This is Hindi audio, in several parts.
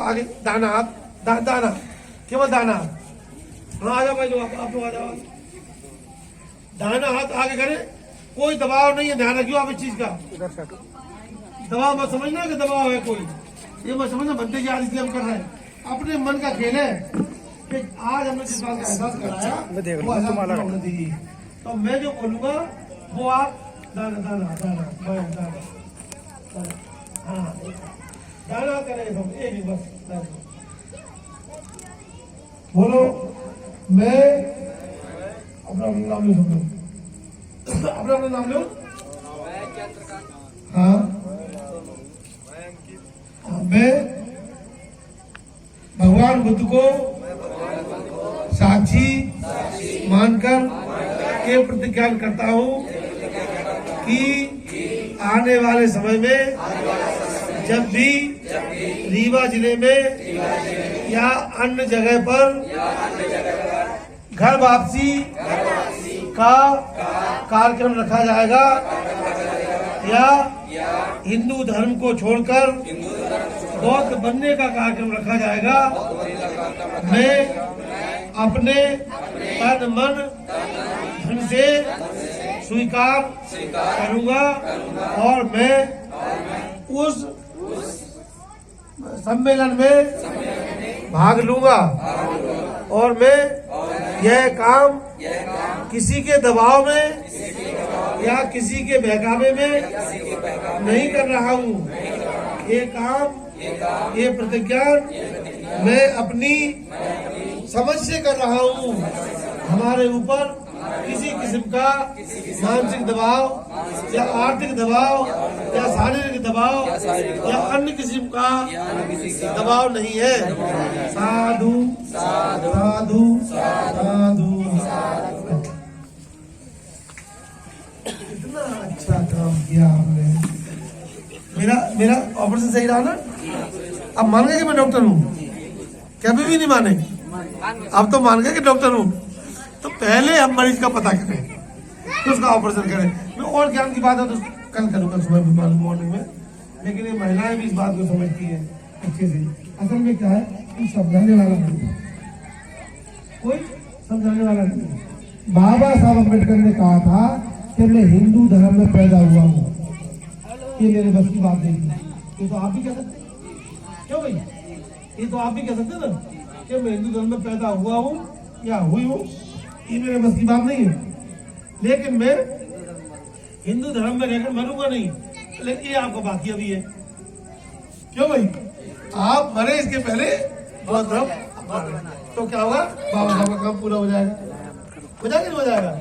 आगे दाना हाथ दाना केवल दाना हाथ। हाँ आ जाओ भाई लोग आप लोग आ जाओ। दाना हाथ आगे करें, कोई दबाव नहीं है, ध्यान रखियो आप इस चीज का। दबाव मत समझना कि दबाव है कोई, ये मत समझना बनते की आज इसलिए हम कर रहे हैं। अपने मन का खेल है कि आज हमने जिस बात का एहसास कराया वो एहसास होना चाहिए। तो मैं जो बोलूंगा वो आप दाना दाना दाना दाना हाँ दाना करेंगे सब एक ही बस बोलो। मैं अपना नाम लो, सब अपना नाम लो। हाँ मैं भगवान बुद्ध को साक्षी मानकर ये प्रतिज्ञा करता हूँ कि आने वाले समय में जब भी रीवा जिले में या अन्य जगह पर घर वापसी का कार्यक्रम रखा जाएगा या हिंदू धर्म को छोड़कर बौद्ध बनने का कार्यक्रम रखा जाएगा, मैं अपने तन मन धन से स्वीकार करूंगा और मैं उस सम्मेलन में भाग लूंगा और मैं यह काम किसी के दबाव में या किसी के बहकावे में नहीं कर रहा हूँ। ये काम ये प्रतिज्ञा मैं अपनी समझ से कर रहा हूँ। हमारे ऊपर किसी किस्म का मानसिक दबाव या आर्थिक दबाव या शारीरिक दबाव या अन्य किस्म का दबाव नहीं है। साधु साधु साधु। इतना अच्छा काम किया आपने। मेरा ऑपरेशन सही रहा ना? अब मान गए कि मैं डॉक्टर हूँ? कभी भी नहीं माने, अब तो मान गए कि डॉक्टर हूँ। तो पहले हम मरीज का पता करें तो उसका ऑपरेशन करें। मैं और ज्ञान की बात है तो कल करूँगा सुबह मॉर्निंग में, लेकिन ये महिलाएं भी इस बात को समझती है अच्छे से। असल में क्या है, कोई समझाने वाला नहीं, कोई समझाने वाला नहीं। बाबा साहब अम्बेडकर ने कहा था कि मैं हिंदू धर्म में पैदा हुआ हूँ, ये मेरे बस की बात नहीं थी। ये तो आप भी कह सकते, क्यों भाई? ये तो आप भी कह सकते ना कि मैं हिंदू धर्म में पैदा हुआ हूँ या हुई हूँ, ये मेरे बस की बात नहीं है। लेकिन मैं हिंदू धर्म में रहकर मरूंगा नहीं, लेकिन ये आपको बाकी अभी है। क्यों भाई? आप मरे इसके पहले बहुत धर्म, तो क्या होगा? बाबा साहब का काम पूरा हो जाएगा। हो जाएगा नहीं हो जाएगा?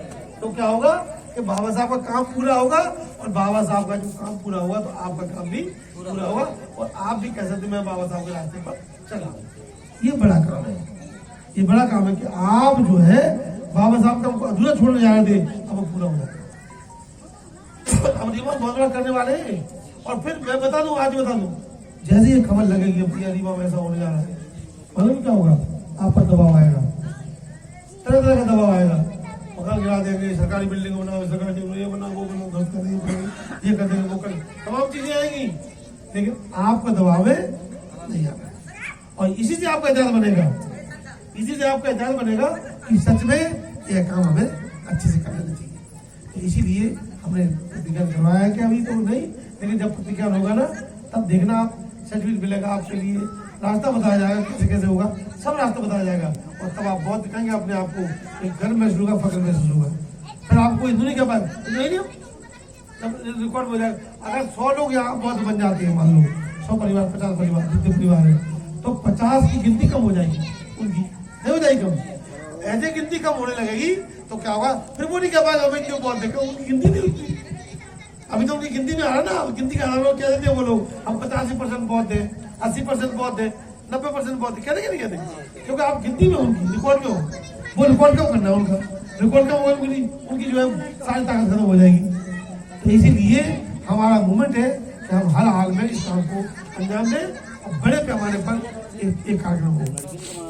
तो क्या होगा कि बाबा साहब का काम पूरा होगा और बाबा साहब का जो काम पूरा होगा तो आपका काम भी पूरा होगा और आप भी कह सकते मैं बाबा साहब के रास्ते पर चला। ये बड़ा काम है, ये बड़ा काम है कि आप जो है बाबा साहब का हमको अधूरा छोड़ने जा रहे थे, अब वो पूरा हो जाएगा। अब रीवा बहुत बड़ा करने वाले हैं। और फिर मैं बता दूं, आज बता दूं, जैसे ये खबर लगेगी अब रीवा में ऐसा होने जा रहा है, मालूम क्या होगा? आप पर दबाव आएगा, तरह तरह का दबाव आएगा। मकान गिरा देंगे, सरकारी बिल्डिंग बनाओ, सरकारी ये बनाओ, वो बनाओ, घर कर देंगे, ये कर देंगे, वो कर, तमाम चीजें आएंगी, लेकिन आपका दबाव में नहीं आना है। और इसी से आपका एहसास बनेगा, इसी से आपका एहसास बनेगा कि सच में यह काम हमें अच्छे से कर लेना चाहिए। तो इसीलिए हमने प्रतिज्ञा करवाया कि अभी तो नहीं, लेकिन जब प्रतिज्ञा होगा ना तब देखना आप, सर्टिफिकेट मिलेगा आपके लिए, रास्ता बताया जाएगा कैसे कैसे होगा, सब रास्ता बताया जाएगा और तब आप बहुत दिखाएंगे अपने आप को, एक गर्व महसूस होगा, फख्र महसूस होगा। फिर आपको हिंदू नहीं कह पाए, नहीं तब रिकॉर्ड हो जाएगा। अगर 100 लोग यहाँ बहुत बन जाते हैं, मान लो 100 परिवार, 50 परिवार, जितने परिवार है, तो 50 की गिनती कम हो जाएगी उनकी, नहीं हो जाएगी कम। ऐसे गिनती कम होने लगेगी तो क्या होगा? फिर वो नहीं कह पाएगा मैं क्यों बहुत देखा, उनकी गिनती नहीं होती। अभी तो उनकी गिनती में आ रहा ना, गिनती का लोग क्या देते हैं वो लोग, हम 85% बहुत है, 80% बहुत है, 90% बहुत है, कहते कि नहीं कहते? क्योंकि आप गिनती में उनकी रिकॉर्ड में हो। वो रिकॉर्ड कम करना है उनका, रिकॉर्ड कम होगा उनकी जो है सारी ताकत खत्म हो जाएगी। तो इसीलिए हमारा मूवमेंट है कि हम हर हाल में इस काम को अंजाम दें और बड़े पैमाने पर एक कार्यक्रम हो।